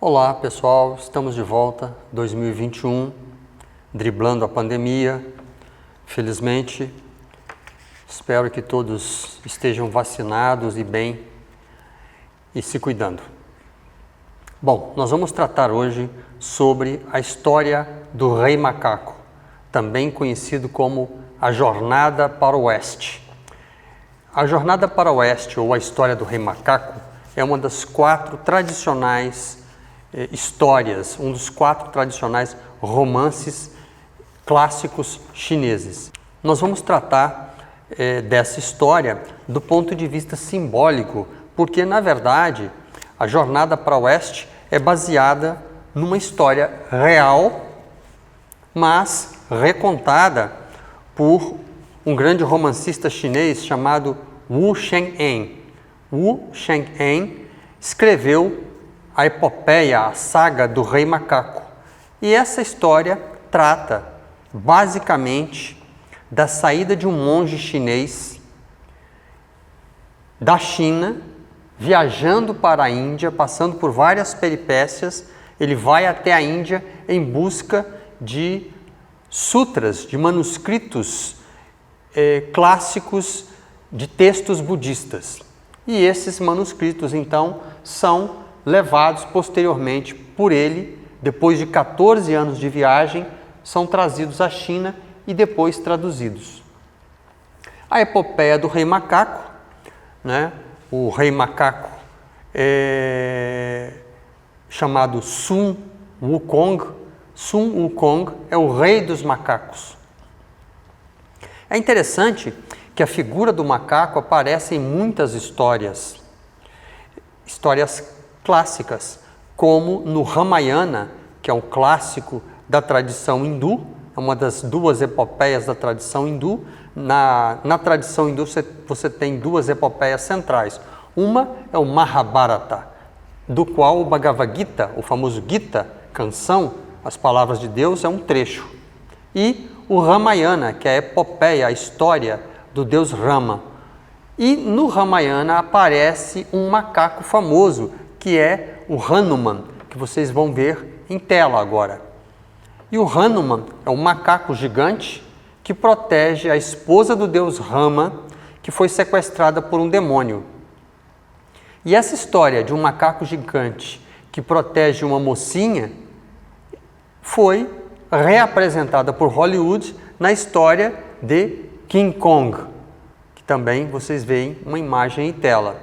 Olá pessoal, estamos de volta, 2021, driblando a pandemia, felizmente. Espero que todos estejam vacinados e bem e se cuidando. Bom, nós vamos tratar hoje sobre a história do Rei Macaco, também conhecido como a Jornada para o Oeste. A Jornada para o Oeste, ou a História do Rei Macaco, é uma das 4 tradicionais histórias, um dos 4 tradicionais romances clássicos chineses. Nós vamos tratar dessa história do ponto de vista simbólico, porque, na verdade, a Jornada para o Oeste é baseada numa história real, mas recontada por um grande romancista chinês chamado Wu Sheng-en. Wu Sheng-en escreveu a epopeia, a saga do Rei Macaco. E essa história trata, basicamente, da saída de um monge chinês da China, viajando para a Índia, passando por várias peripécias. Ele vai até a Índia em busca de sutras, de manuscritos clássicos de textos budistas. E esses manuscritos, então, são levados posteriormente por ele, depois de 14 anos de viagem, são trazidos à China e depois traduzidos. A epopeia do Rei Macaco, né? O Rei Macaco é chamado Sun Wukong. Sun Wukong é o rei dos macacos. É interessante que a figura do macaco aparece em muitas histórias clássicas, como no Ramayana, que é um clássico da tradição hindu, é uma das 2 epopeias da tradição hindu. Na tradição hindu você tem 2 epopeias centrais. Uma é o Mahabharata, do qual o Bhagavad Gita, o famoso Gita, canção, as palavras de Deus, é um trecho. E o Ramayana, que é a epopeia, a história do deus Rama. E no Ramayana aparece um macaco famoso, que é o Hanuman, que vocês vão ver em tela agora. E o Hanuman é um macaco gigante que protege a esposa do deus Rama, que foi sequestrada por um demônio. E essa história de um macaco gigante que protege uma mocinha foi reapresentada por Hollywood na história de King Kong, que também vocês veem uma imagem em tela.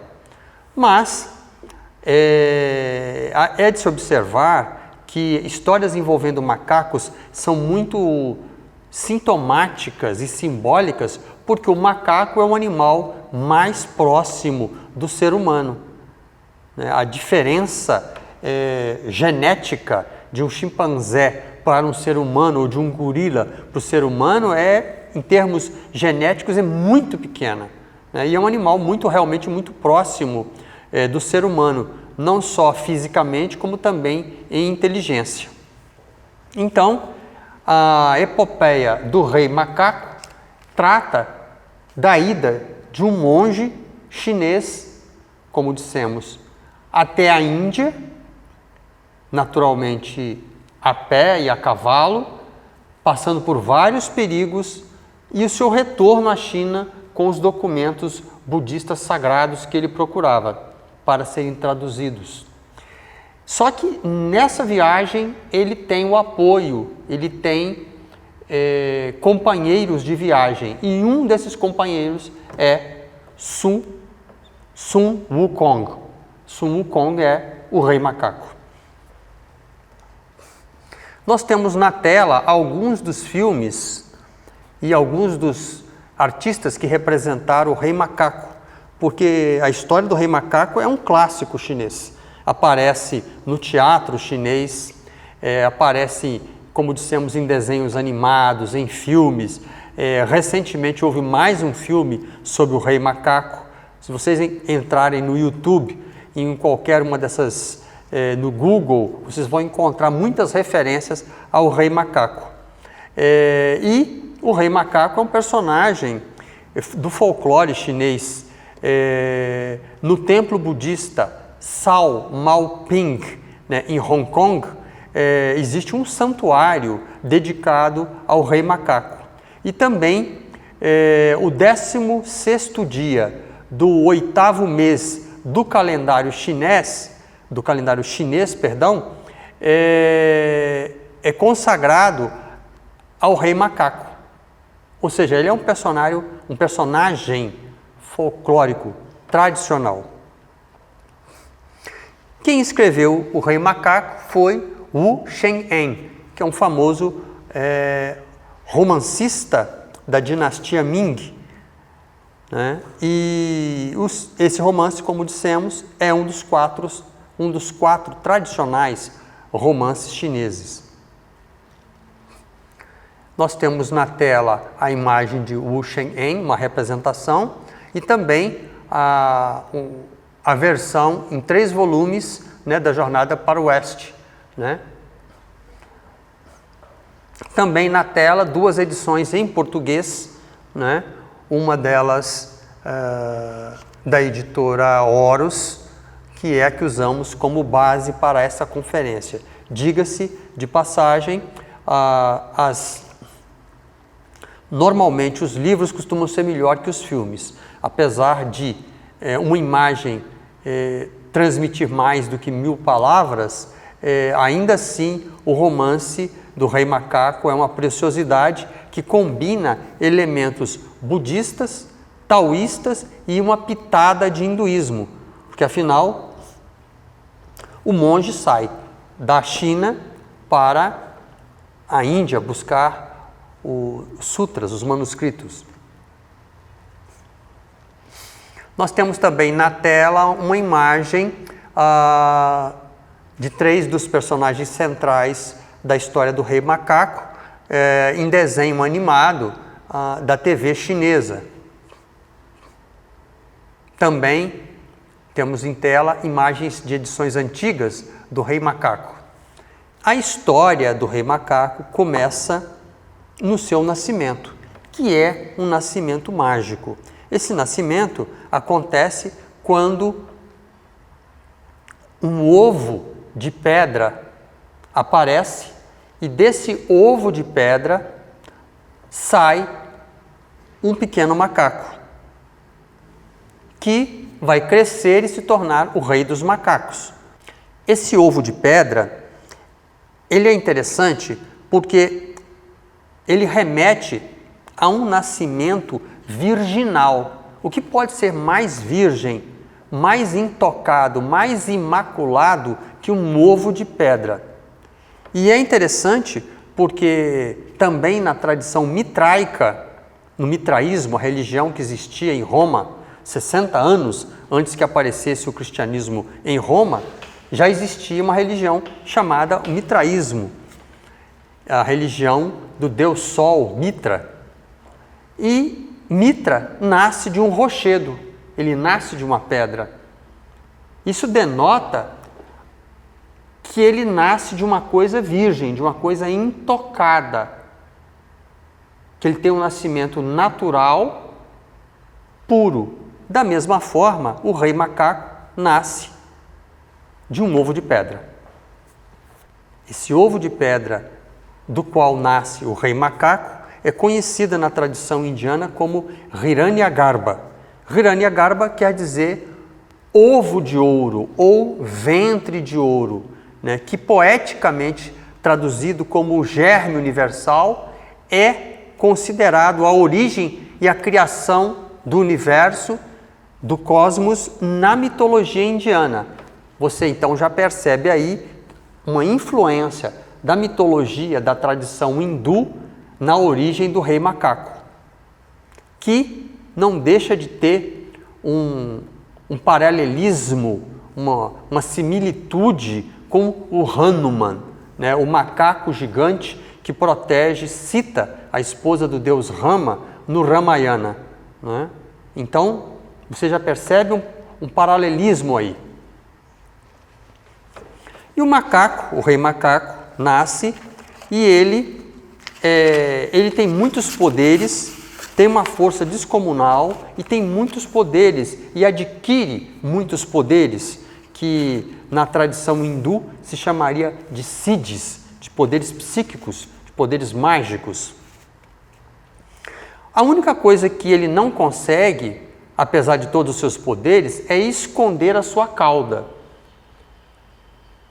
Mas é de se observar que histórias envolvendo macacos são muito sintomáticas e simbólicas, porque o macaco é o animal mais próximo do ser humano. A diferença genética de um chimpanzé para um ser humano ou de um gorila para o ser humano em termos genéticos, é muito pequena. E é um animal realmente muito próximo do ser humano, não só fisicamente, como também em inteligência. Então, a epopeia do Rei Macaco trata da ida de um monge chinês, como dissemos, até a Índia, naturalmente a pé e a cavalo, passando por vários perigos, e o seu retorno à China com os documentos budistas sagrados que ele procurava para serem traduzidos. Só que nessa viagem ele tem o apoio, ele tem companheiros de viagem, e um desses companheiros é Sun Wukong. Sun Wukong é o Rei Macaco. Nós temos na tela alguns dos filmes e alguns dos artistas que representaram o Rei Macaco, porque a história do Rei Macaco é um clássico chinês. Aparece no teatro chinês, aparece, como dissemos, em desenhos animados, em filmes. Recentemente houve mais um filme sobre o Rei Macaco. Se vocês entrarem no YouTube, em qualquer uma dessas, no Google, vocês vão encontrar muitas referências ao Rei Macaco. E o Rei Macaco é um personagem do folclore chinês. No templo budista Sao Maoping, né, em Hong Kong, existe um santuário dedicado ao Rei Macaco. E também o 16º dia do 8º mês do calendário chinês, é consagrado ao Rei Macaco. Ou seja, ele é um personagem folclórico tradicional. Quem escreveu o Rei Macaco foi Wu Sheng-en, que é um famoso romancista da dinastia Ming, né? E esse romance, como dissemos, é um dos quatro tradicionais romances chineses. Nós temos na tela a imagem de Wu Sheng-en, uma representação, e também a versão em 3 volumes, né, da Jornada para o Oeste, né? Também na tela 2 edições em português, né? Uma delas da editora Horus, que é a que usamos como base para essa conferência. Diga-se de passagem, normalmente os livros costumam ser melhor que os filmes, apesar de uma imagem transmitir mais do que 1000 palavras, ainda assim o romance do Rei Macaco é uma preciosidade que combina elementos budistas, taoístas e uma pitada de hinduísmo, porque afinal o monge sai da China para a Índia buscar os sutras, os manuscritos. Nós temos também na tela uma imagem de 3 dos personagens centrais da história do Rei Macaco, em desenho animado da TV chinesa. Também temos em tela imagens de edições antigas do Rei Macaco. A história do Rei Macaco começa no seu nascimento, que é um nascimento mágico. Esse nascimento acontece quando um ovo de pedra aparece e desse ovo de pedra sai um pequeno macaco que vai crescer e se tornar o rei dos macacos. Esse ovo de pedra, ele é interessante porque ele remete a um nascimento virginal. O que pode ser mais virgem, mais intocado, mais imaculado que um ovo de pedra? E é interessante porque também na tradição mitraica, no mitraísmo, a religião que existia em Roma, 60 anos antes que aparecesse o cristianismo em Roma, já existia uma religião chamada mitraísmo, a religião do deus Sol, Mitra. E Mitra nasce de um rochedo, ele nasce de uma pedra. Isso denota que ele nasce de uma coisa virgem, de uma coisa intocada, que ele tem um nascimento natural, puro. Da mesma forma, o Rei Macaco nasce de um ovo de pedra. Esse ovo de pedra do qual nasce o Rei Macaco é conhecida na tradição indiana como Hiranyagarbha. Hiranyagarbha quer dizer ovo de ouro ou ventre de ouro, né? Que poeticamente traduzido como o germe universal é considerado a origem e a criação do universo, do cosmos na mitologia indiana. Você então já percebe aí uma influência da mitologia, da tradição hindu na origem do Rei Macaco, que não deixa de ter um paralelismo, uma similitude com o Hanuman, né? O macaco gigante que protege Sita, a esposa do deus Rama, no Ramayana, né? Então, você já percebe um paralelismo aí. E o macaco, o Rei Macaco, nasce e ele tem muitos poderes, tem uma força descomunal e tem muitos poderes e adquire muitos poderes que na tradição hindu se chamaria de siddhis, de poderes psíquicos, de poderes mágicos. A única coisa que ele não consegue, apesar de todos os seus poderes, é esconder a sua cauda.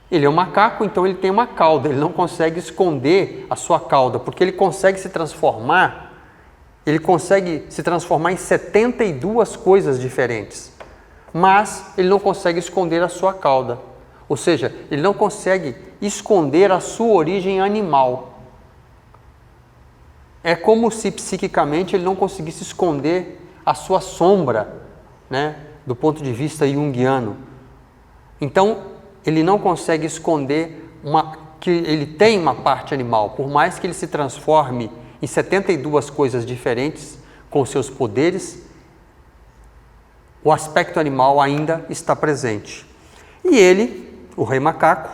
Ele é um macaco, então ele tem uma cauda, ele não consegue esconder a sua cauda, porque ele consegue se transformar em 72 coisas diferentes, mas ele não consegue esconder a sua cauda, ou seja, ele não consegue esconder a sua origem animal. É como se psiquicamente ele não conseguisse esconder a sua sombra, né, do ponto de vista junguiano. Então, ele não consegue esconder que ele tem uma parte animal, por mais que ele se transforme em 72 coisas diferentes com seus poderes, o aspecto animal ainda está presente. E ele, o rei macaco,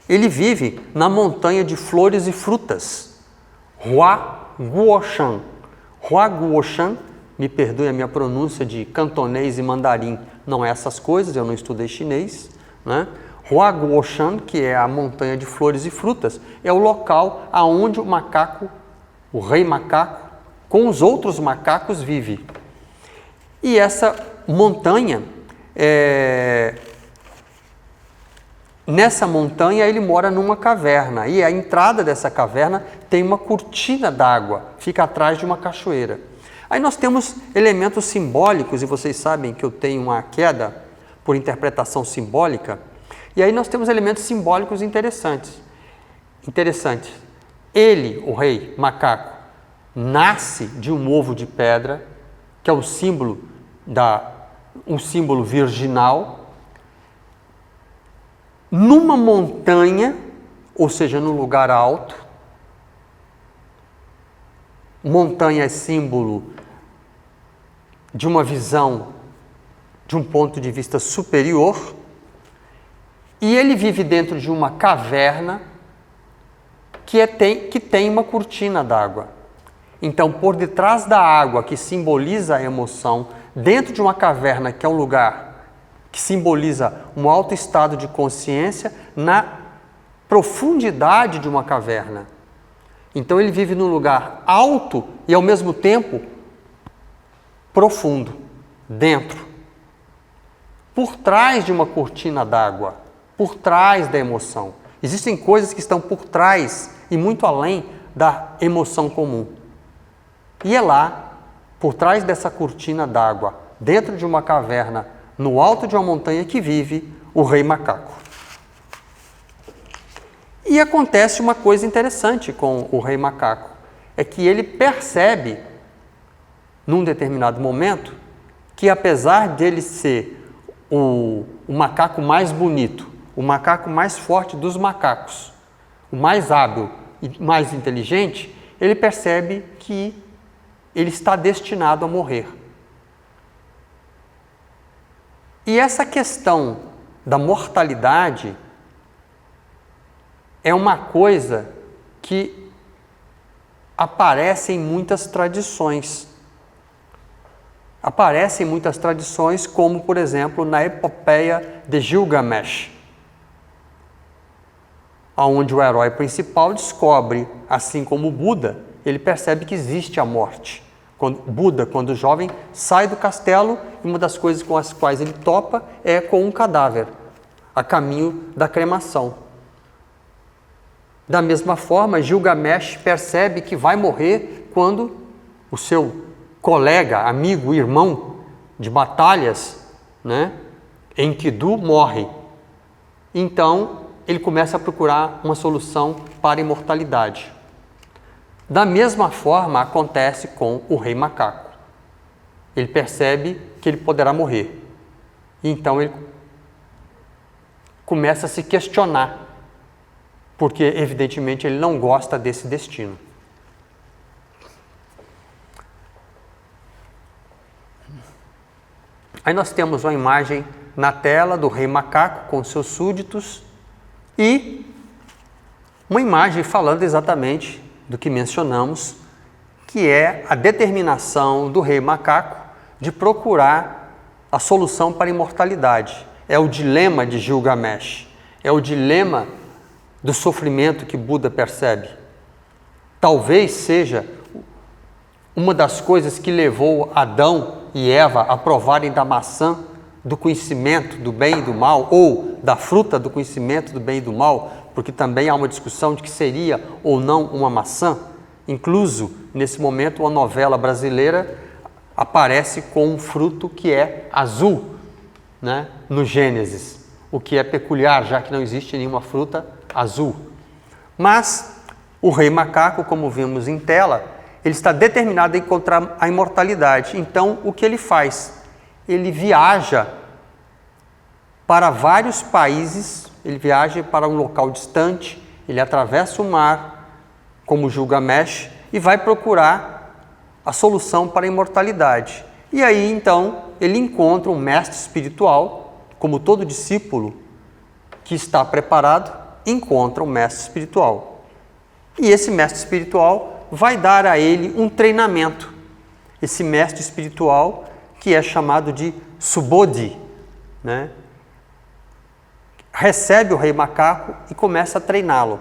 ele vive na montanha de flores e frutas, Huaguoshan. Huaguoshan, me perdoe a minha pronúncia de cantonês e mandarim, não é essas coisas, eu não estudei chinês, né? Huaguoshan, que é a montanha de flores e frutas, é o local aonde o macaco, o rei macaco, com os outros macacos vive. E essa montanha, nessa montanha ele mora numa caverna, e a entrada dessa caverna tem uma cortina d'água, fica atrás de uma cachoeira. Aí nós temos elementos simbólicos, e vocês sabem que eu tenho uma queda por interpretação simbólica, e aí nós temos elementos simbólicos interessantes. Ele, o rei macaco, nasce de um ovo de pedra, que é um símbolo virginal, numa montanha, ou seja, num lugar alto. Montanha é símbolo de uma visão de um ponto de vista superior, e ele vive dentro de uma caverna que tem uma cortina d'água. Então, por detrás da água, que simboliza a emoção, dentro de uma caverna, que é um lugar que simboliza um alto estado de consciência, na profundidade de uma caverna. Então, ele vive num lugar alto e, ao mesmo tempo, profundo, dentro. Por trás de uma cortina d'água, por trás da emoção. Existem coisas que estão por trás e muito além da emoção comum. E é lá, por trás dessa cortina d'água, dentro de uma caverna, no alto de uma montanha, que vive o rei macaco. E acontece uma coisa interessante com o rei macaco, é que ele percebe, num determinado momento, que apesar dele ser o macaco mais bonito, o macaco mais forte dos macacos, o mais hábil e mais inteligente, ele percebe que ele está destinado a morrer. E essa questão da mortalidade é uma coisa que aparece em muitas tradições. Aparecem muitas tradições, como, por exemplo, na epopeia de Gilgamesh, onde o herói principal descobre, assim como Buda, ele percebe que existe a morte. Buda, quando jovem, sai do castelo e uma das coisas com as quais ele topa é com um cadáver, a caminho da cremação. Da mesma forma, Gilgamesh percebe que vai morrer quando o seu colega, amigo, irmão de batalhas, né, Enkidu, morre. Então, ele começa a procurar uma solução para a imortalidade. Da mesma forma, acontece com o rei macaco. Ele percebe que ele poderá morrer. Então, ele começa a se questionar, porque, evidentemente, ele não gosta desse destino. Aí nós temos uma imagem na tela do rei macaco com seus súditos e uma imagem falando exatamente do que mencionamos, que é a determinação do rei macaco de procurar a solução para a imortalidade. é o dilema de Gilgamesh, é o dilema do sofrimento que Buda percebe. Talvez seja uma das coisas que levou Adão e Eva a provarem da maçã do conhecimento do bem e do mal, ou da fruta do conhecimento do bem e do mal, porque também há uma discussão de que seria ou não uma maçã. Incluso, nesse momento, uma novela brasileira aparece com um fruto que é azul, né, no Gênesis, o que é peculiar, já que não existe nenhuma fruta azul. Mas o rei macaco, como vimos em tela, ele está determinado a encontrar a imortalidade. Então, o que ele faz? Ele viaja para vários países, ele viaja para um local distante, ele atravessa o mar, como Gilgamesh, e vai procurar a solução para a imortalidade. E aí, então, ele encontra um mestre espiritual, como todo discípulo que está preparado, encontra um mestre espiritual. E esse mestre espiritual vai dar a ele um treinamento. Esse mestre espiritual que é chamado de Subodhi, né? Recebe o rei macaco e começa a treiná-lo.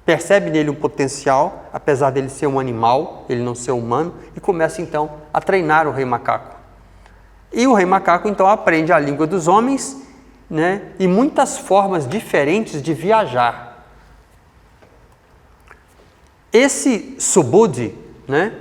Percebe nele um potencial, apesar dele ser um animal, ele não ser humano, e começa então a treinar o rei macaco. E o rei macaco então aprende a língua dos homens, né? E muitas formas diferentes de viajar. Esse Subodhi, né,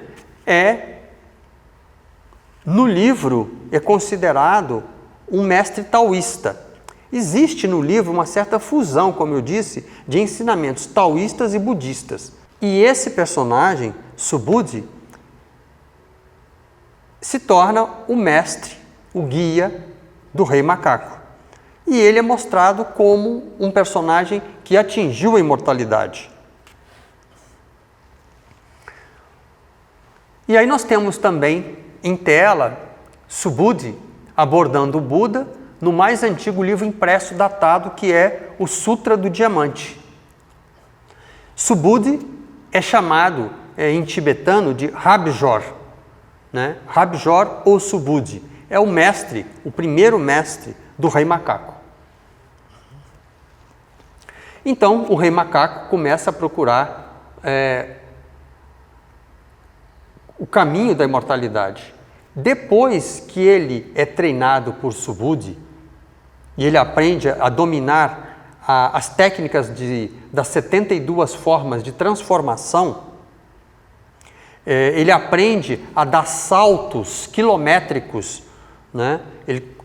no livro, é considerado um mestre taoísta. Existe no livro uma certa fusão, como eu disse, de ensinamentos taoístas e budistas. E esse personagem, Subodhi, se torna o mestre, o guia do rei macaco. E ele é mostrado como um personagem que atingiu a imortalidade. E aí nós temos também em tela Subodhi abordando o Buda no mais antigo livro impresso datado, que é o Sutra do Diamante. Subodhi é chamado em tibetano de Rabjor, né? Rabjor ou Subodhi é o mestre, o primeiro mestre do rei macaco. Então o rei macaco começa a procurar o caminho da imortalidade. Depois que ele é treinado por Subodhi e ele aprende a dominar as técnicas das 72 formas de transformação, ele aprende a dar saltos quilométricos, né? Ele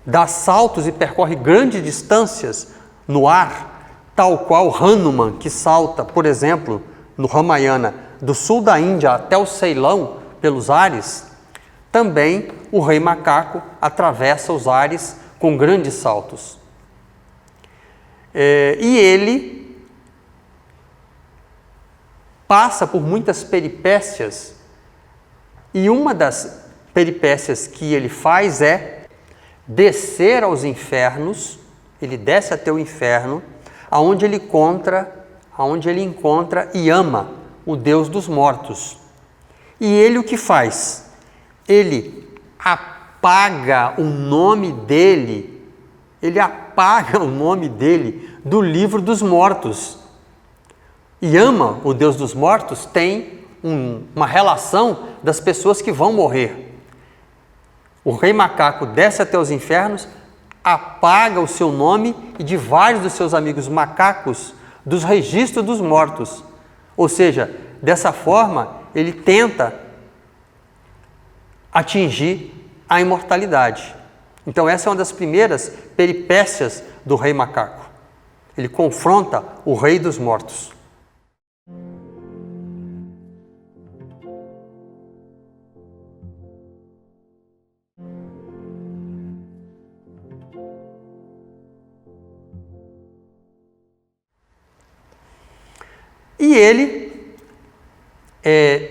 dá saltos e percorre grandes distâncias no ar, tal qual Hanuman, que salta, por exemplo, no Ramayana, do sul da Índia até o Ceilão, pelos ares. Também o rei macaco atravessa os ares com grandes saltos. E ele passa por muitas peripécias, e uma das peripécias que ele faz é descer aos infernos. Ele desce até o inferno, aonde ele encontra Yama, o deus dos mortos. E ele o que faz? Ele apaga o nome dele, do livro dos mortos. Yama, o deus dos mortos, tem uma relação das pessoas que vão morrer. O rei macaco desce até os infernos, apaga o seu nome e de vários dos seus amigos macacos dos registros dos mortos. Ou seja, dessa forma, ele tenta atingir a imortalidade. Então essa é uma das primeiras peripécias do rei macaco. Ele confronta o rei dos mortos. E ele,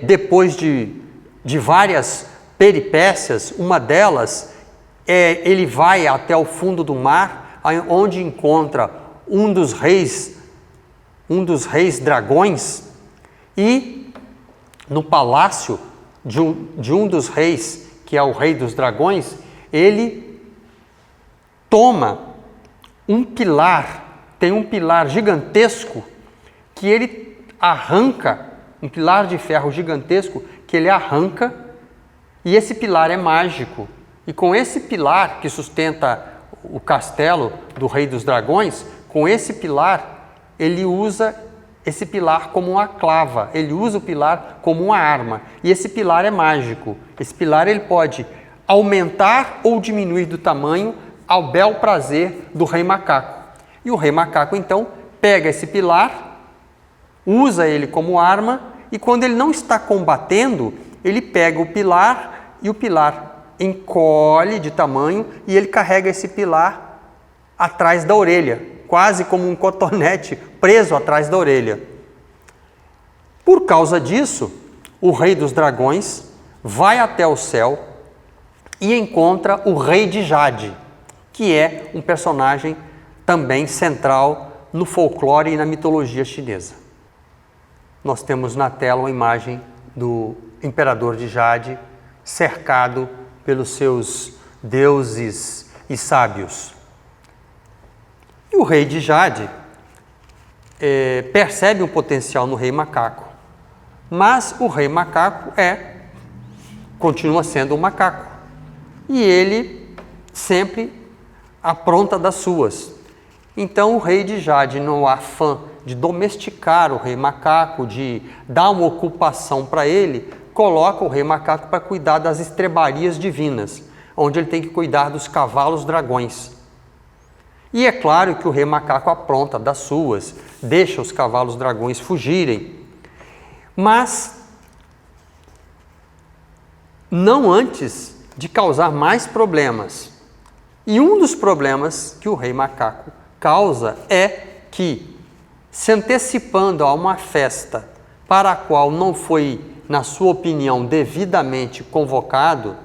depois de várias peripécias, uma delas ele vai até o fundo do mar, onde encontra um dos reis dragões, e no palácio de um dos reis, que é o rei dos dragões, ele toma um pilar, tem um pilar gigantesco que ele arranca, um pilar de ferro gigantesco que ele arranca, e esse pilar é mágico. E com esse pilar que sustenta o castelo do Rei dos Dragões, com esse pilar, ele usa esse pilar como uma clava, ele usa o pilar como uma arma. E esse pilar é mágico. Esse pilar ele pode aumentar ou diminuir do tamanho ao bel prazer do Rei Macaco. E o Rei Macaco, então, pega esse pilar, usa ele como arma, e quando ele não está combatendo, ele pega o pilar e o pilar encolhe de tamanho e ele carrega esse pilar atrás da orelha, quase como um cotonete preso atrás da orelha. Por causa disso, o Rei dos Dragões vai até o céu e encontra o Rei de Jade, que é um personagem também central no folclore e na mitologia chinesa. Nós temos na tela uma imagem do Imperador de Jade cercado pelos seus deuses e sábios. E o Rei de Jade percebe um potencial no Rei Macaco, mas o Rei Macaco continua sendo um macaco e ele sempre apronta das suas. Então o Rei de Jade, no afã de domesticar o Rei Macaco, de dar uma ocupação para ele, coloca o Rei Macaco para cuidar das estrebarias divinas, onde ele tem que cuidar dos cavalos dragões. E é claro que o Rei Macaco apronta das suas, deixa os cavalos dragões fugirem, mas não antes de causar mais problemas. E um dos problemas que o Rei Macaco causa é que, se antecipando a uma festa para a qual não foi, na sua opinião, devidamente convocado,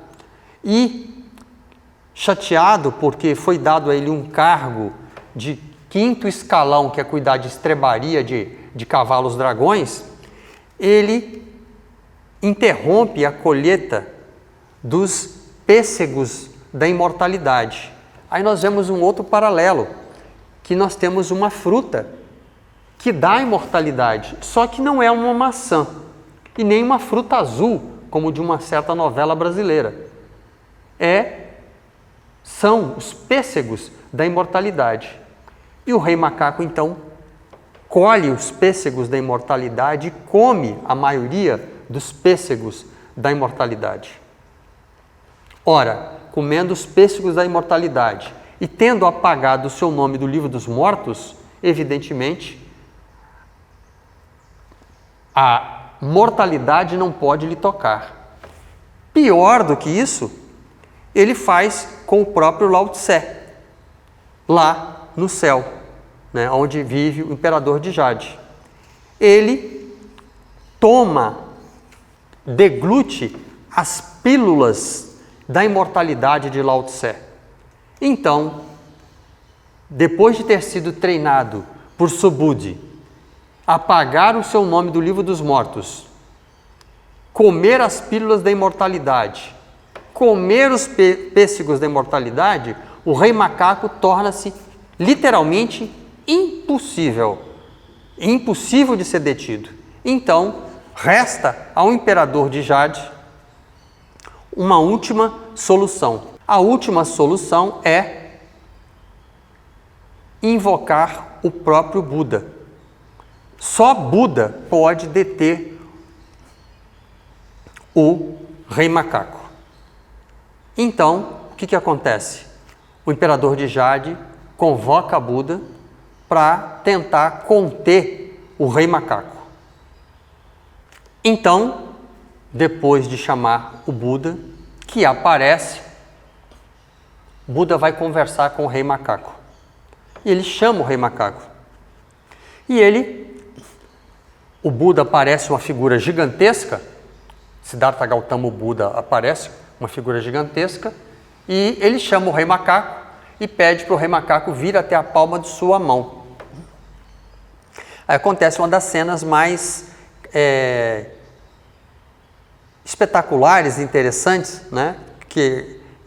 e chateado porque foi dado a ele um cargo de 5º escalão, que é cuidar de estrebaria de cavalos dragões, ele interrompe a colheita dos pêssegos da imortalidade. Aí nós vemos um outro paralelo, que nós temos uma fruta que dá imortalidade, só que não é uma maçã e nem uma fruta azul, como de uma certa novela brasileira. São os pêssegos da imortalidade. E o Rei Macaco, então, colhe os pêssegos da imortalidade e come a maioria dos pêssegos da imortalidade. Ora, comendo os pêssegos da imortalidade e tendo apagado o seu nome do livro dos mortos, evidentemente, a mortalidade não pode lhe tocar. Pior do que isso, ele faz com o próprio Lao Tse, lá no céu, né, onde vive o Imperador de Jade. Ele deglute as pílulas da imortalidade de Lao Tse. Então, depois de ter sido treinado por Subhuti, apagar o seu nome do livro dos mortos, comer as pílulas da imortalidade, comer os pêssegos da imortalidade, o Rei Macaco torna-se literalmente impossível de ser detido. Então, resta ao Imperador de Jade uma última solução. A última solução é invocar o próprio Buda. Só Buda pode deter o Rei Macaco. Então, o que acontece? O Imperador de Jade convoca Buda para tentar conter o Rei Macaco. Então, depois de chamar o Buda, que aparece, Buda vai conversar com o Rei Macaco. E ele chama o Rei Macaco. E o Buda aparece uma figura gigantesca, Siddhartha Gautama Buda aparece, uma figura gigantesca, e ele chama o Rei Macaco e pede para o Rei Macaco vir até a palma de sua mão. Aí acontece uma das cenas mais espetaculares e interessantes, né,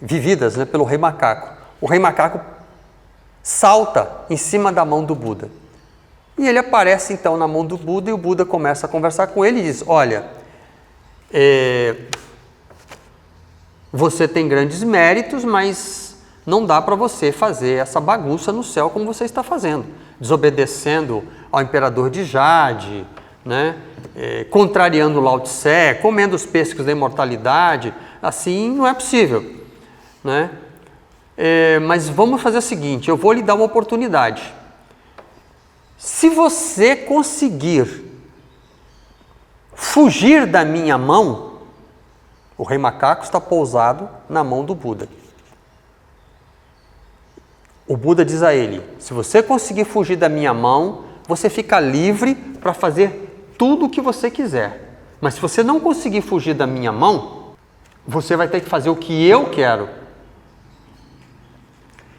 vividas, né, pelo Rei Macaco. O Rei Macaco salta em cima da mão do Buda. E ele aparece então na mão do Buda e o Buda começa a conversar com ele e diz: olha, você tem grandes méritos, mas não dá para você fazer essa bagunça no céu como você está fazendo, desobedecendo ao imperador de Jade, né? Contrariando Lao Tse, comendo os pêssegos da imortalidade. Assim não é possível, né? Mas vamos fazer o seguinte, eu vou lhe dar uma oportunidade. Se você conseguir fugir da minha mão, o rei macaco está pousado na mão do Buda. O Buda diz a ele: se você conseguir fugir da minha mão, você fica livre para fazer tudo o que você quiser. Mas se você não conseguir fugir da minha mão, você vai ter que fazer o que eu quero.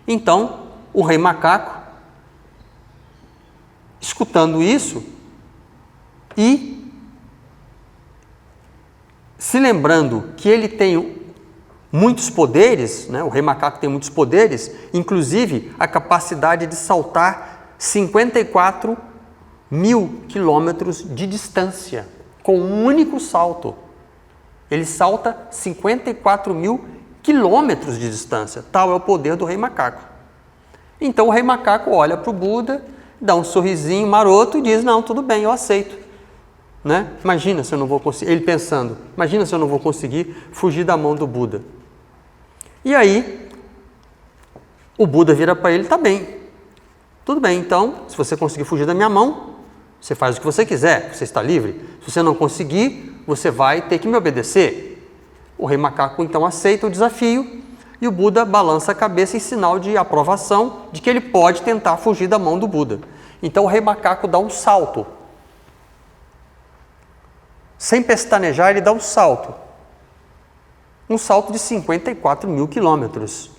Então, o rei macaco, escutando isso e se lembrando que ele tem muitos poderes, né? O rei macaco tem muitos poderes, inclusive a capacidade de saltar 54 mil quilômetros de distância, com um único salto. Ele salta 54 mil quilômetros de distância, tal é o poder do rei macaco. Então o rei macaco olha para o Buda, dá um sorrisinho maroto e diz: não, tudo bem, eu aceito. Né? Imagina se eu não vou conseguir, ele pensando, imagina se eu não vou conseguir fugir da mão do Buda. E aí, o Buda vira para ele: tá bem, tudo bem, então, se você conseguir fugir da minha mão, você faz o que você quiser, você está livre. Se você não conseguir, você vai ter que me obedecer. O rei macaco então aceita o desafio e o Buda balança a cabeça em sinal de aprovação de que ele pode tentar fugir da mão do Buda. Então o rei macaco dá um salto. Sem pestanejar, ele dá um salto. Um salto de 54 mil quilômetros.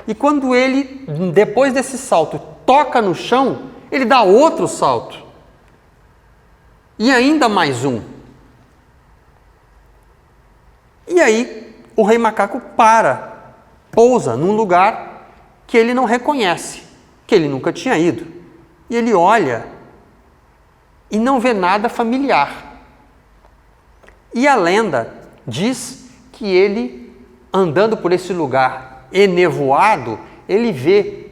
E quando ele, depois desse salto, toca no chão, ele dá outro salto. E ainda mais um. E aí, o rei macaco pousa num lugar que ele não reconhece, que ele nunca tinha ido. E ele olha e não vê nada familiar. E a lenda diz que ele, andando por esse lugar enevoado, ele vê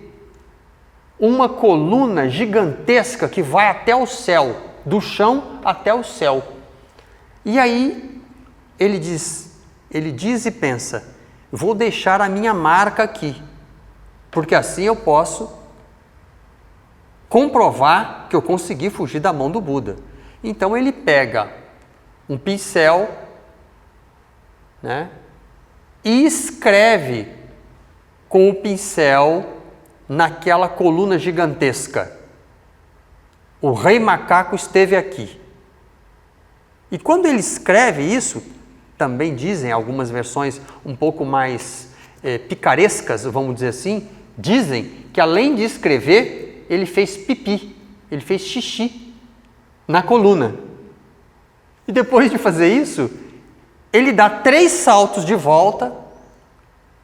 uma coluna gigantesca que vai até o céu, do chão até o céu. E aí ele diz e pensa: vou deixar a minha marca aqui, porque assim eu posso comprovar que eu consegui fugir da mão do Buda. Então ele pega um pincel, né, e escreve com o pincel naquela coluna gigantesca: o rei macaco esteve aqui. E quando ele escreve isso, também dizem, algumas versões um pouco mais picarescas, vamos dizer assim, dizem que além de escrever, ele fez pipi, ele fez xixi na coluna. E depois de fazer isso, ele dá 3 saltos de volta,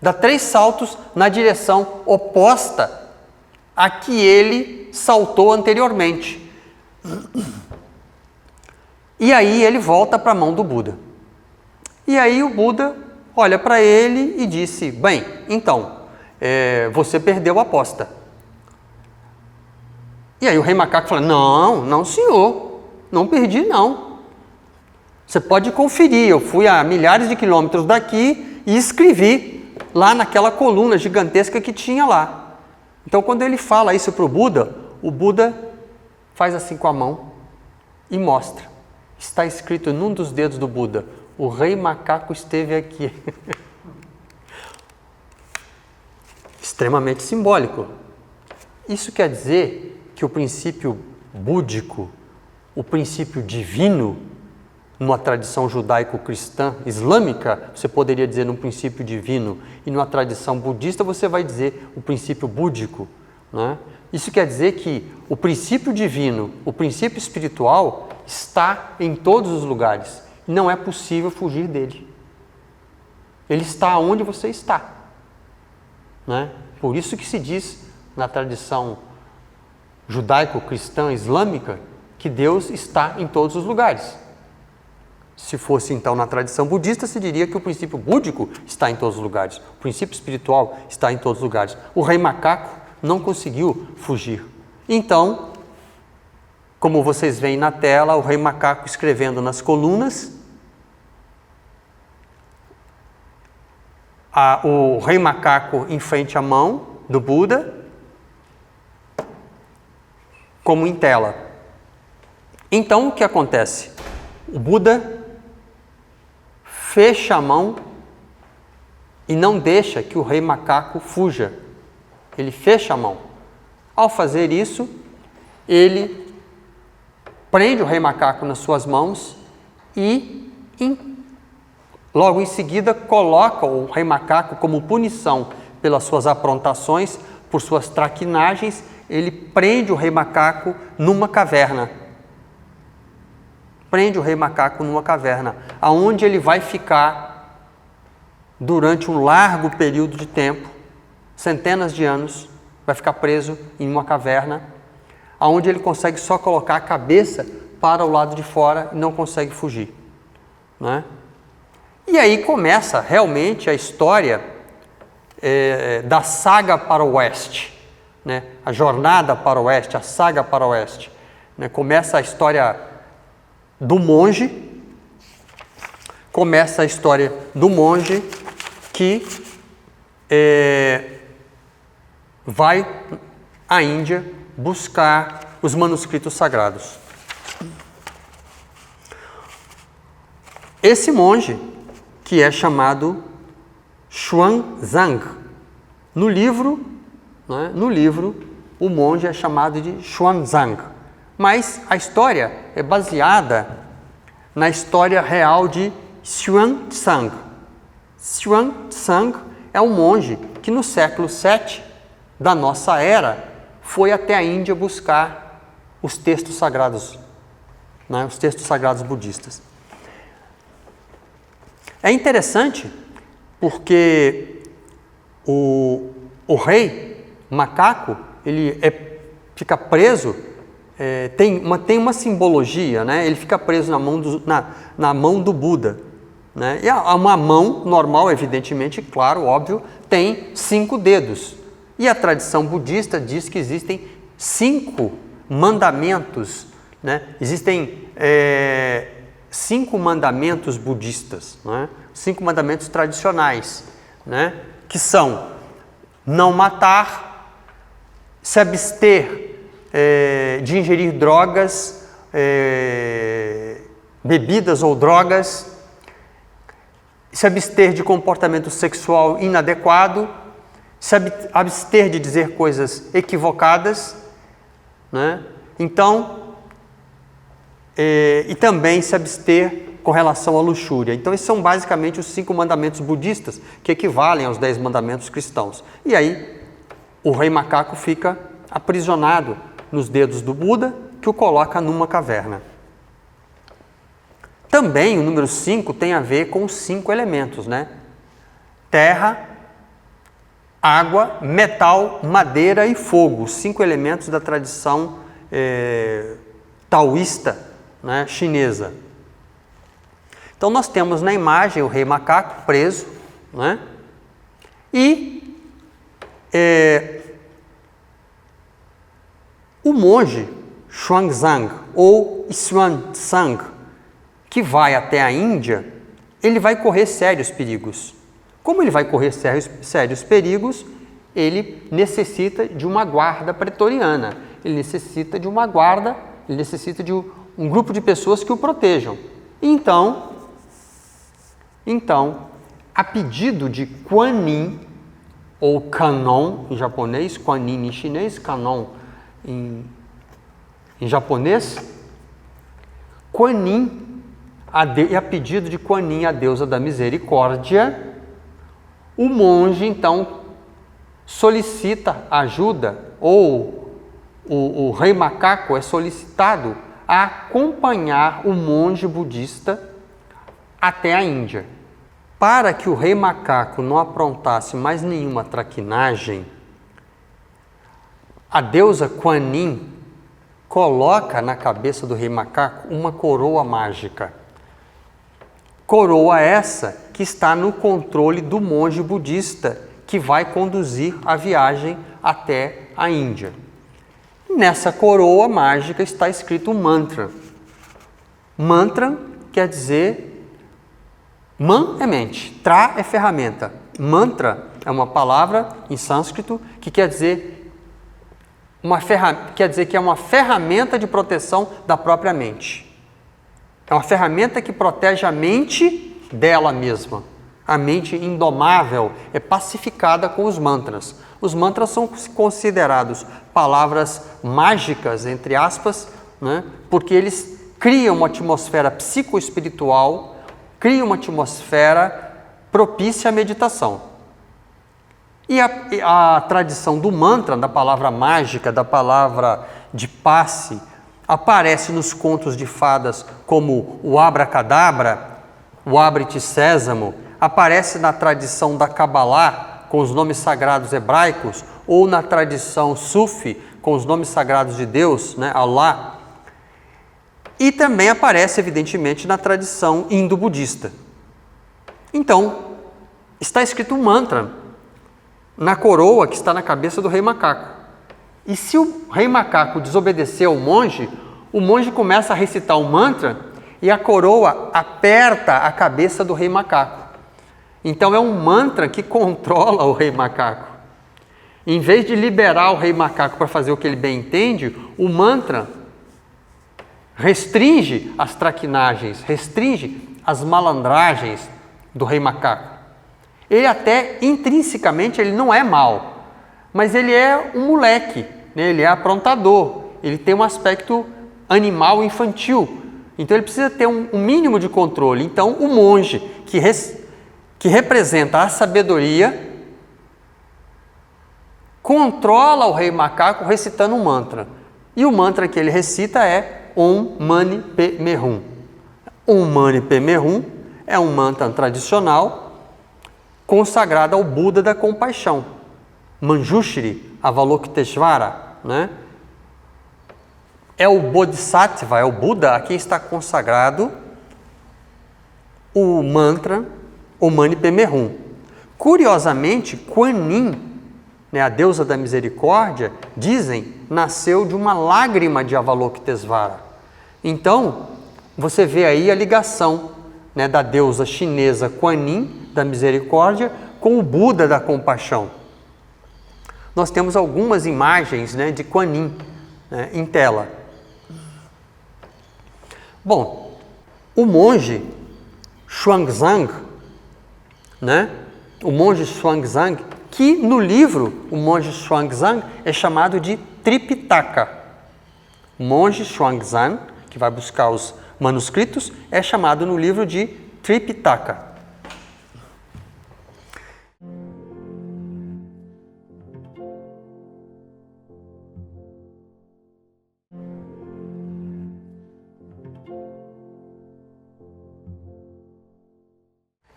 dá 3 saltos na direção oposta a que ele saltou anteriormente. E aí ele volta para a mão do Buda. E aí o Buda olha para ele e disse: bem, então, você perdeu a aposta. E aí o rei macaco fala: não senhor, não perdi não. Você pode conferir, eu fui a milhares de quilômetros daqui e escrevi lá naquela coluna gigantesca que tinha lá. Então quando ele fala isso para o Buda faz assim com a mão e mostra. Está escrito num dos dedos do Buda: o rei macaco esteve aqui. Extremamente simbólico. Isso quer dizer que o princípio búdico, o princípio divino, numa tradição judaico-cristã, islâmica, você poderia dizer num princípio divino, e numa tradição budista você vai dizer o princípio búdico, né? Isso quer dizer que o princípio divino, o princípio espiritual, está em todos os lugares. Não é possível fugir dele. Ele está onde você está, né? Por isso que se diz na tradição judaico-cristã islâmica que Deus está em todos os lugares. Se fosse então na tradição budista, se diria que o princípio búdico está em todos os lugares, o princípio espiritual está em todos os lugares. O rei macaco não conseguiu fugir. Então, como vocês veem na tela, o rei macaco escrevendo nas colunas, o rei macaco em frente à mão do Buda, como em tela. Então, o que acontece? O Buda fecha a mão e não deixa que o rei macaco fuja. Ele fecha a mão. Ao fazer isso, ele prende o rei macaco nas suas mãos e, logo em seguida, coloca o rei macaco como punição pelas suas aprontações, por suas traquinagens, ele prende o rei macaco numa caverna. Prende o rei macaco numa caverna, aonde ele vai ficar durante um largo período de tempo, centenas de anos, vai ficar preso em uma caverna, aonde ele consegue só colocar a cabeça para o lado de fora e não consegue fugir, né? E aí começa realmente a história da saga para o oeste, né? A jornada para o oeste, a saga para o oeste, né? Começa a história do monge, que vai à Índia buscar os manuscritos sagrados. Esse monge, que é chamado Xuanzang, no livro, o monge é chamado de Xuanzang, mas a história é baseada na história real de Xuanzang. Xuanzang é um monge que no século VII da nossa era foi até a Índia buscar os textos sagrados, né, os textos sagrados budistas. É interessante porque o rei macaco, ele fica preso, tem uma simbologia, né? Ele fica preso na mão do Buda, né? E uma mão normal, evidentemente, claro, óbvio, tem 5 dedos. E a tradição budista diz que existem 5 mandamentos, né? Existem 5 mandamentos budistas, né? 5 mandamentos tradicionais, né? Que são não matar, se abster de ingerir drogas, bebidas ou drogas, se abster de comportamento sexual inadequado, se abster de dizer coisas equivocadas, né? Então, e também se abster com relação à luxúria. Então, esses são basicamente os 5 mandamentos budistas, que equivalem aos 10 mandamentos cristãos. E aí, o rei macaco fica aprisionado nos dedos do Buda, que o coloca numa caverna. Também o número 5 tem a ver com os 5 elementos, né? Terra, água, metal, madeira e fogo, 5 elementos da tradição taoísta, né, chinesa. Então nós temos na imagem o rei macaco preso, né? E o monge Xuanzang ou Xuanzang, que vai até a Índia, ele vai correr sérios perigos. Como ele vai correr sérios perigos, ele necessita de uma guarda pretoriana, ele necessita de uma guarda, ele necessita de um grupo de pessoas que o protejam. Então, a pedido de Kuan Yin, ou Kannon em japonês, Kuan Yin em chinês, Kannon em japonês, Kuan Yin, a pedido de Kuan Yin, a deusa da misericórdia, o monge então solicita ajuda, ou o rei macaco é solicitado a acompanhar o monge budista até a Índia. Para que o rei macaco não aprontasse mais nenhuma traquinagem, a deusa Kuan Yin coloca na cabeça do rei macaco uma coroa mágica. Coroa essa que está no controle do monge budista que vai conduzir a viagem até a Índia. Nessa coroa mágica está escrito um mantra. Mantra quer dizer, man é mente, tra é ferramenta. Mantra é uma palavra em sânscrito que quer dizer que é uma ferramenta de proteção da própria mente. É uma ferramenta que protege a mente dela mesma. A mente indomável é pacificada com os mantras. Os mantras são considerados palavras mágicas, entre aspas, né? Porque eles criam uma atmosfera psicoespiritual, criam uma atmosfera propícia à meditação. E a tradição do mantra, da palavra mágica, da palavra de passe, aparece nos contos de fadas como o abracadabra, o abre-te sésamo, aparece na tradição da Kabbalah, com os nomes sagrados hebraicos, ou na tradição Sufi, com os nomes sagrados de Deus, né, Allah. E também aparece, evidentemente, na tradição indo-budista. Então, está escrito um mantra na coroa que está na cabeça do rei macaco. E se o rei macaco desobedecer ao monge, o monge começa a recitar o mantra e a coroa aperta a cabeça do rei macaco. Então é um mantra que controla o rei macaco. Em vez de liberar o rei macaco para fazer o que ele bem entende, o mantra restringe as traquinagens, restringe as malandragens do rei macaco. Ele até, intrinsecamente, ele não é mau, mas ele é um moleque, né? Ele é aprontador, ele tem um aspecto animal infantil, então ele precisa ter um mínimo de controle. Então o monge, que representa a sabedoria, controla o rei macaco recitando um mantra. E o mantra que ele recita é Om Mani Padme Hum. Om Mani Padme Hum é um mantra tradicional consagrado ao Buda da compaixão, Manjushri Avalokiteshvara, né? É o Bodhisattva, é o Buda a quem está consagrado o mantra Om Mani Padme Hum. Curiosamente, Kuan Yin, né, a deusa da misericórdia, dizem, nasceu de uma lágrima de Avalokiteshvara. Então, você vê aí a ligação, né, da deusa chinesa Kuan Yin, da misericórdia, com o Buda da compaixão. Nós temos algumas imagens, né, de Kuan Yin, né, em tela. Bom, o monge Xuanzang, né, o monge Xuanzang, que no livro, o monge Xuanzang é chamado de Tripitaka. O monge Xuanzang, que vai buscar os manuscritos, é chamado no livro de Tripitaka.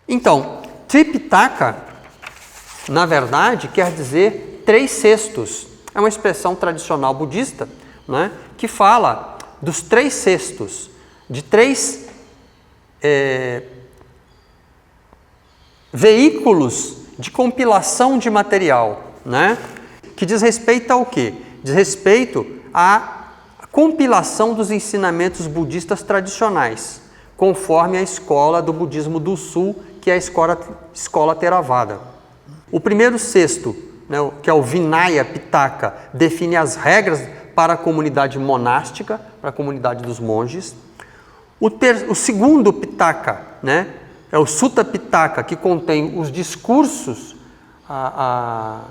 Então, Tripitaka, na verdade, quer dizer 3/6. É uma expressão tradicional budista, né, que fala dos 3/6, de 3 veículos de compilação de material, né, que diz respeito ao quê? Diz respeito à compilação dos ensinamentos budistas tradicionais, conforme a escola do budismo do sul, que é a escola Theravada. O primeiro cesto, né, que é o Vinaya Pitaka, define as regras para a comunidade monástica, para a comunidade dos monges. O segundo Pitaka, né, é o Sutta Pitaka, que contém os discursos, a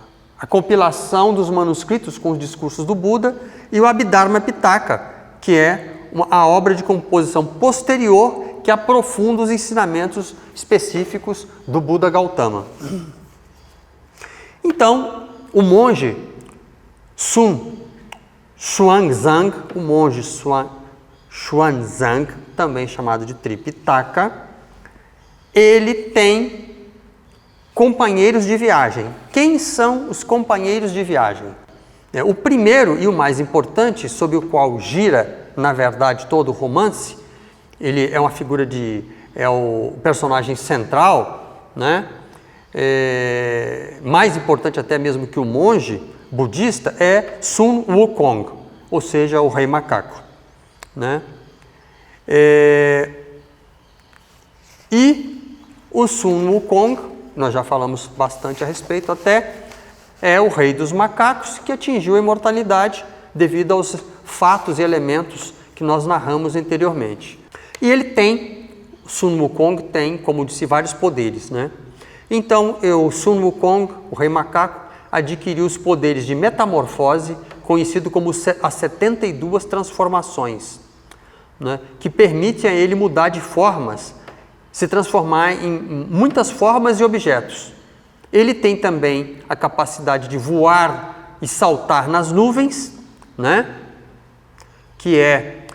compilação dos manuscritos com os discursos do Buda, e o Abhidharma Pitaka, que é a obra de composição posterior que aprofunda os ensinamentos específicos do Buda Gautama. Então, o monge Sun Xuanzang, o monge Xuanzang, também chamado de Tripitaka, ele tem companheiros de viagem. Quem são os companheiros de viagem? O primeiro e o mais importante, sobre o qual gira, na verdade, todo o romance, ele é uma figura é o personagem central, né? Mais importante até mesmo que o monge budista, é Sun Wukong, ou seja, o rei macaco, né? E o Sun Wukong, nós já falamos bastante a respeito até, é o rei dos macacos que atingiu a imortalidade devido aos fatos e elementos que nós narramos anteriormente. E ele tem, Sun Wukong tem, como disse, vários poderes, né? Então, o Sun Wukong, o rei macaco, adquiriu os poderes de metamorfose, conhecido como as 72 transformações, né? Que permite a ele mudar de formas, se transformar em muitas formas e objetos. Ele tem também a capacidade de voar e saltar nas nuvens, né? Que é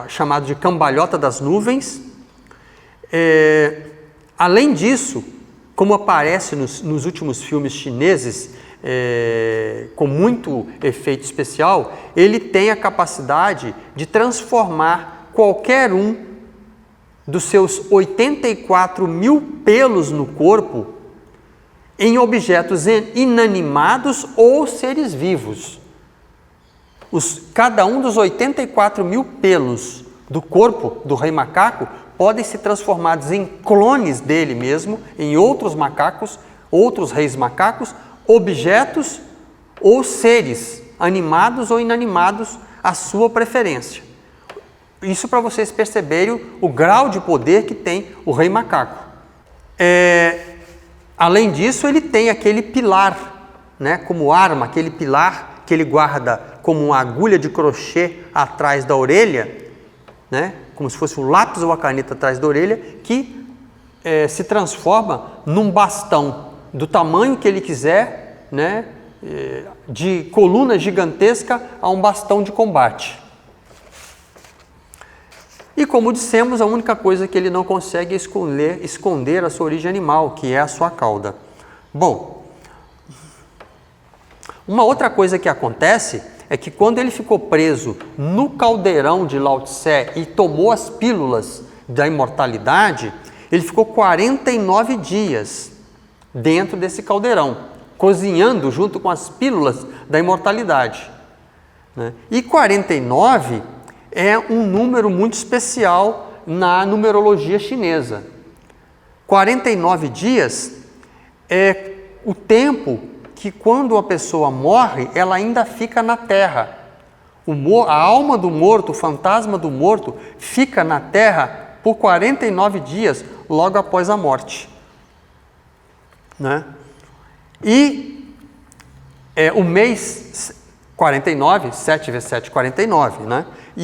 chamado de cambalhota das nuvens. Além disso, como aparece nos últimos filmes chineses, com muito efeito especial, ele tem a capacidade de transformar qualquer um dos seus 84 mil pelos no corpo em objetos inanimados ou seres vivos. Cada um dos 84 mil pelos do corpo do rei macaco podem ser transformados em clones dele mesmo, em outros macacos, outros reis macacos, objetos ou seres, animados ou inanimados, à sua preferência. Isso para vocês perceberem o grau de poder que tem o rei macaco. Além disso, ele tem aquele pilar, né, como arma, aquele pilar que ele guarda como uma agulha de crochê atrás da orelha, né, como se fosse um lápis ou uma caneta atrás da orelha, que se transforma num bastão do tamanho que ele quiser, né, de coluna gigantesca a um bastão de combate. E como dissemos, a única coisa que ele não consegue é esconder a sua origem animal, que é a sua cauda. Bom, uma outra coisa que acontece é que quando ele ficou preso no caldeirão de Lao Tse e tomou as pílulas da imortalidade, ele ficou 49 dias dentro desse caldeirão, cozinhando junto com as pílulas da imortalidade, né? E 49 é um número muito especial na numerologia chinesa. 49 dias é o tempo que, quando a pessoa morre, ela ainda fica na terra. A alma do morto, o fantasma do morto, fica na terra por 49 dias logo após a morte, né? E o mês 49, 7 vezes 7, 49, né? E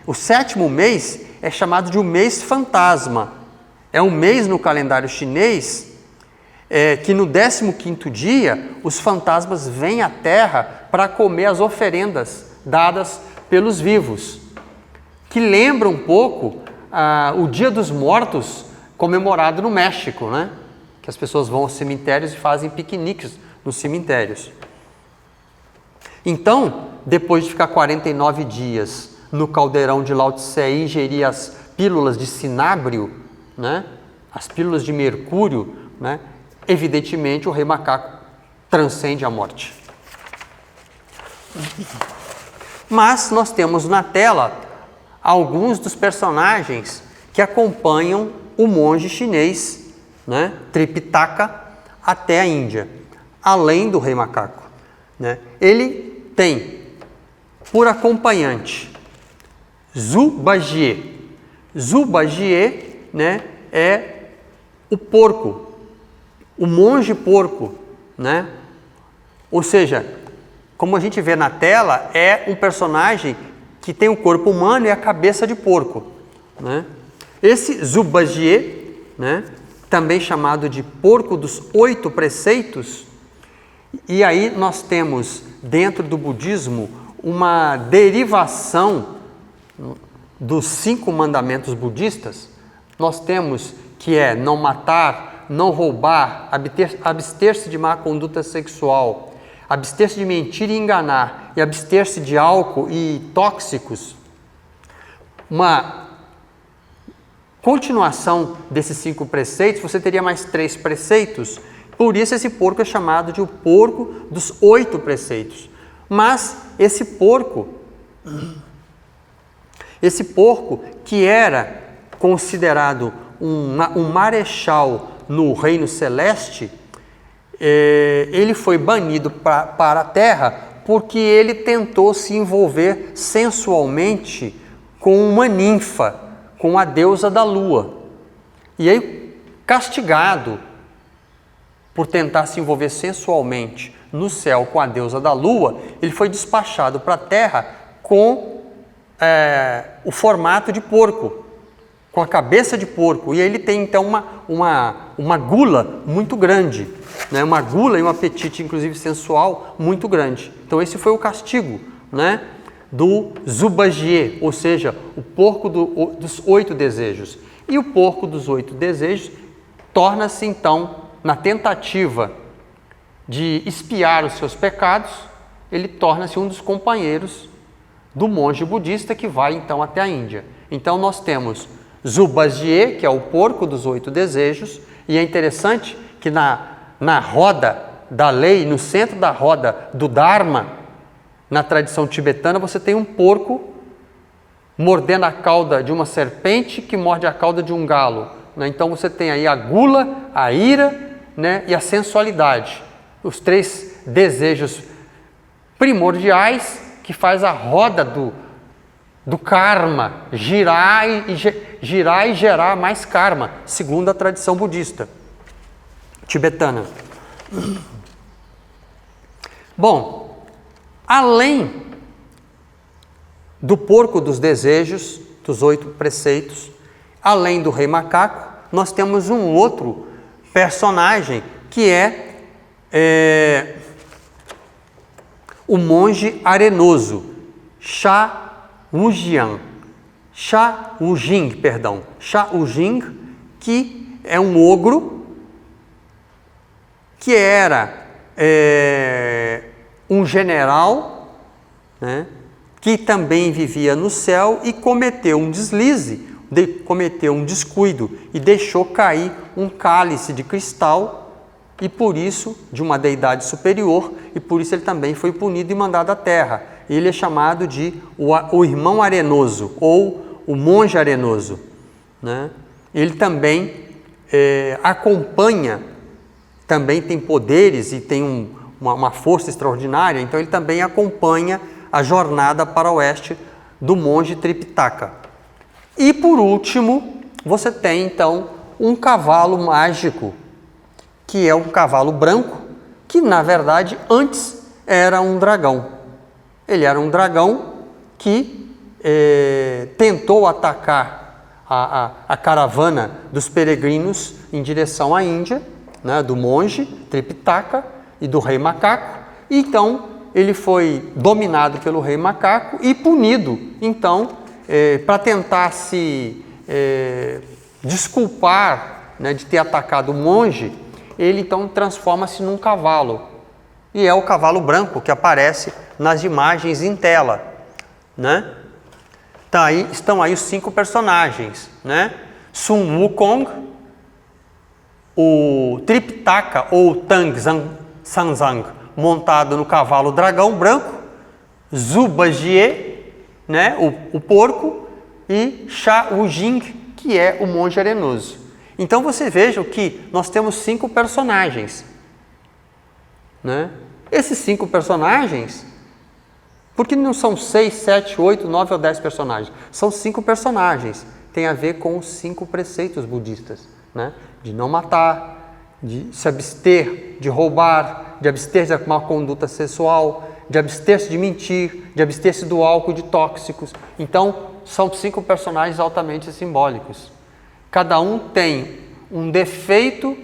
o sétimo mês é chamado de um mês fantasma. É um mês no calendário chinês que no 15º dia os fantasmas vêm à terra para comer as oferendas dadas pelos vivos, que lembra um pouco o Dia dos Mortos comemorado no México, né? Que as pessoas vão aos cemitérios e fazem piqueniques nos cemitérios. Então, depois de ficar 49 dias no caldeirão de Lao Tse e ingerir as pílulas de cinábrio, né, as pílulas de mercúrio, né, evidentemente o rei macaco transcende a morte. Mas nós temos na tela alguns dos personagens que acompanham o monge chinês, né, Tripitaka, até a Índia, além do rei macaco, né. Ele tem por acompanhante Zhu Bajie. Zhu Bajie, né, é o porco, o monge porco, né? Ou seja, como a gente vê na tela, é um personagem que tem o corpo humano e a cabeça de porco, né? Esse Zhu Bajie, né, também chamado de porco dos 8 preceitos, e aí nós temos dentro do budismo uma derivação dos 5 mandamentos budistas. Nós temos que é não matar, não roubar, abster-se de má conduta sexual, abster-se de mentir e enganar, e abster-se de álcool e tóxicos, uma continuação desses 5 preceitos, você teria mais 3 preceitos. Por isso esse porco é chamado de o porco dos 8 preceitos. Mas esse porco que era considerado um marechal no reino celeste, ele foi banido para a terra porque ele tentou se envolver sensualmente com uma ninfa, com a deusa da lua. E aí, castigado por tentar se envolver sensualmente no céu com a deusa da lua, ele foi despachado para a terra com o formato de porco, com a cabeça de porco. E aí ele tem então uma gula muito grande, né? Uma gula e um apetite, inclusive sensual, muito grande. Então esse foi o castigo, né, do Zubagier, ou seja, o porco dos 8 desejos. E o porco dos 8 desejos torna-se então, na tentativa de expiar os seus pecados, ele torna-se um dos companheiros do monge budista que vai então até a Índia. Então nós temos Zubagier, que é o porco dos 8 desejos, e é interessante que na roda da lei, no centro da roda do Dharma, na tradição tibetana, você tem um porco mordendo a cauda de uma serpente que morde a cauda de um galo, né? Então você tem aí a gula, a ira, né, e a sensualidade, os 3 desejos primordiais que faz a roda do karma girar e gerar mais karma, segundo a tradição budista tibetana. Bom, além do porco dos desejos, dos 8 preceitos, além do rei macaco, nós temos um outro personagem que é o monge arenoso, Sha Wujing, que é um ogro que era um general, né, que também vivia no céu e cometeu um deslize, cometeu um descuido e deixou cair um cálice de cristal, e por isso, de uma deidade superior, e por isso ele também foi punido e mandado à terra. Ele é chamado de o irmão arenoso, ou o monge arenoso, né? Ele também acompanha, também tem poderes e tem uma força extraordinária, então ele também acompanha a jornada para o oeste do monge Tripitaka. E por último, você tem então um cavalo mágico, que é um cavalo branco, que na verdade antes era um dragão. Ele era um dragão que tentou atacar a caravana dos peregrinos em direção à Índia, né, do monge Tripitaka e do rei macaco. E então ele foi dominado pelo rei macaco e punido. Então, para tentar se desculpar, né, de ter atacado o monge, ele então transforma-se num cavalo. E é o cavalo branco que aparece nas imagens em tela, né? Tá, estão aí os 5 personagens, né? Sun Wukong, o Tripitaka ou Tang Sanzang, montado no cavalo dragão branco, Zubagier, né, o porco, e Sha Wujing, que é o monge arenoso. Então você veja que nós temos 5 personagens, né? Esses 5 personagens, porque não são 6, 7, 8, 9 ou 10 personagens, são 5 personagens, tem a ver com os 5 preceitos budistas, né? De não matar, de se abster de roubar, de abster-se de uma conduta sexual, de abster-se de mentir, de abster-se do álcool, de tóxicos. Então, são 5 personagens altamente simbólicos. Cada um tem um defeito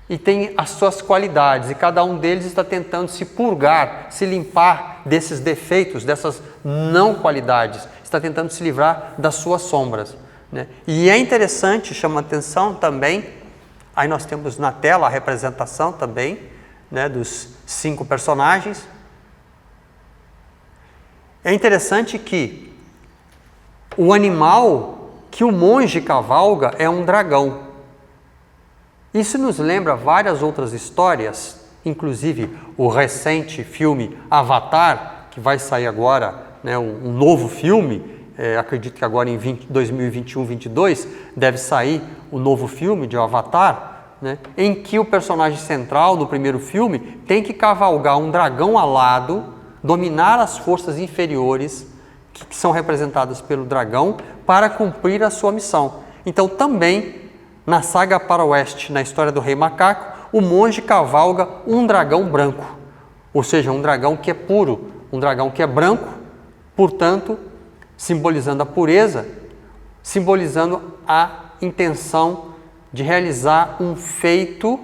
e tem as suas qualidades, e cada um deles está tentando se purgar, se limpar desses defeitos, dessas não qualidades, está tentando se livrar das suas sombras, né? E é interessante, chama atenção também, aí nós temos na tela a representação também né, dos 5 personagens. É interessante que o animal que o monge cavalga é um dragão. Isso nos lembra várias outras histórias, inclusive o recente filme Avatar, que vai sair agora, né, um novo filme, acredito que agora em 2021, 2022, deve sair o novo filme de Avatar, né, em que o personagem central do primeiro filme tem que cavalgar um dragão alado, dominar as forças inferiores que são representadas pelo dragão para cumprir a sua missão. Então também na saga Faroeste, na história do Rei Macaco, o monge cavalga um dragão branco, ou seja, um dragão que é puro, um dragão que é branco, portanto, simbolizando a pureza, simbolizando a intenção de realizar um feito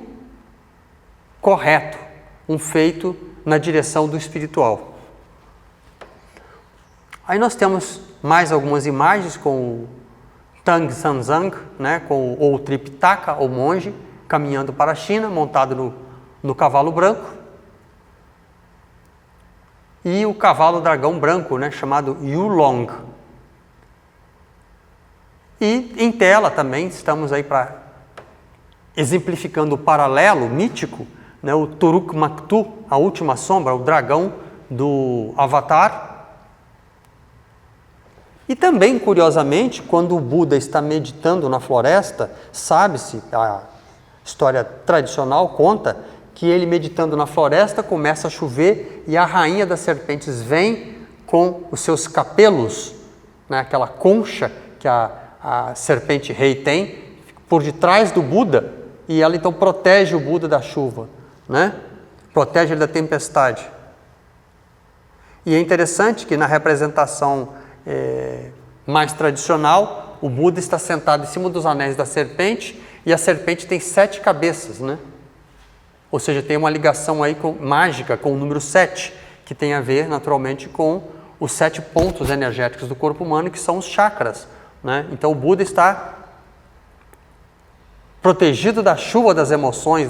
correto, um feito na direção do espiritual. Aí nós temos mais algumas imagens com o Tang Sanzang, né, com o Tripitaka, o monge, caminhando para a China, montado no cavalo branco. E o cavalo dragão branco, né, chamado Yulong. E em tela também, estamos aí para exemplificando o paralelo mítico, né, o Turuk Maktu, a última sombra, o dragão do Avatar. E também, curiosamente, quando o Buda está meditando na floresta, sabe-se, a história tradicional conta que ele meditando na floresta começa a chover e a rainha das serpentes vem com os seus capelos, né, aquela concha que a serpente rei tem, por detrás do Buda, e ela então protege o Buda da chuva, né? Protege ele da tempestade. E é interessante que na representação mais tradicional, o Buda está sentado em cima dos anéis da serpente e a serpente tem 7 cabeças, né? Ou seja, tem uma ligação aí mágica com o número 7, que tem a ver naturalmente com os 7 pontos energéticos do corpo humano, que são os chakras, né? Então o Buda está protegido da chuva das emoções,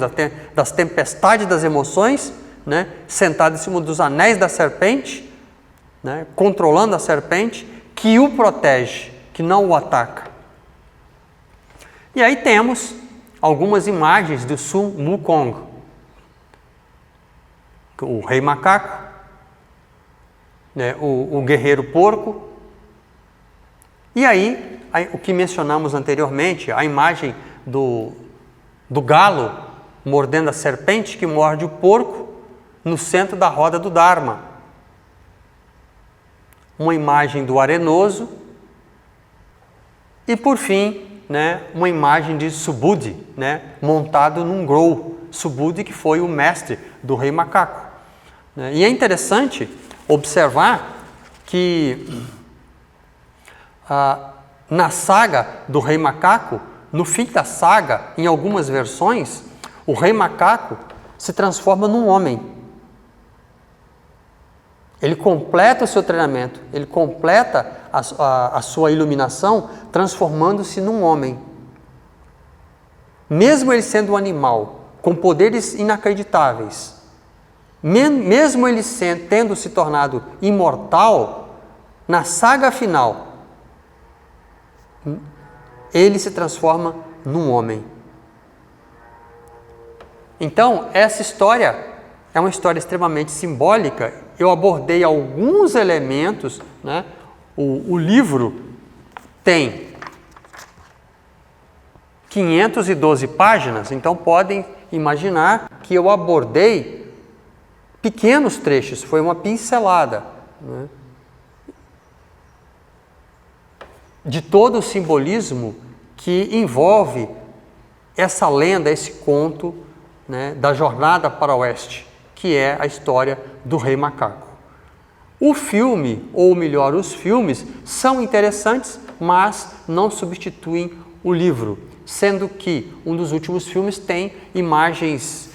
das tempestades das emoções, né? Sentado em cima dos anéis da serpente, né, controlando a serpente, que o protege, que não o ataca. E aí temos algumas imagens do Sun Wukong, o rei macaco, né, o guerreiro porco. E aí, o que mencionamos anteriormente, a imagem do galo mordendo a serpente que morde o porco no centro da roda do Dharma. Uma imagem do arenoso e, por fim, né, uma imagem de Subudhi, né, montado num grou. Subudhi, que foi o mestre do rei macaco. Né? E é interessante observar que na saga do rei macaco, no fim da saga, em algumas versões, o rei macaco se transforma num homem. Ele completa o seu treinamento, ele completa a sua iluminação, transformando-se num homem. Mesmo ele sendo um animal, com poderes inacreditáveis, mesmo ele tendo se tornado imortal, na saga final, ele se transforma num homem. Então, essa história é uma história extremamente simbólica. Eu abordei alguns elementos, né? O livro tem 512 páginas, então podem imaginar que eu abordei pequenos trechos, foi uma pincelada, né, de todo o simbolismo que envolve essa lenda, esse conto, né, da jornada para o oeste, que é a história do rei macaco. O filme, ou melhor, os filmes, são interessantes, mas não substituem o livro, sendo que um dos últimos filmes tem imagens,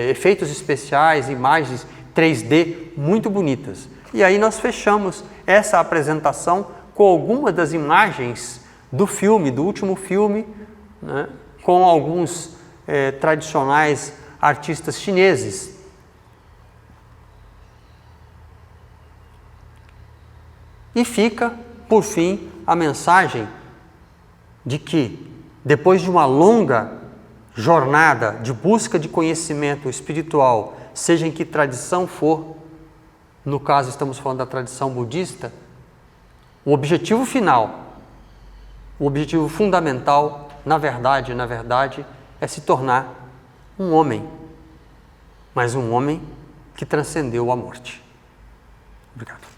efeitos especiais, imagens 3D muito bonitas. E aí nós fechamos essa apresentação com algumas das imagens do filme, do último filme, né, com alguns tradicionais artistas chineses. E fica, por fim, a mensagem de que, depois de uma longa jornada de busca de conhecimento espiritual, seja em que tradição for, no caso estamos falando da tradição budista, o objetivo final, o objetivo fundamental, na verdade, é se tornar um homem, mas um homem que transcendeu a morte. Obrigado.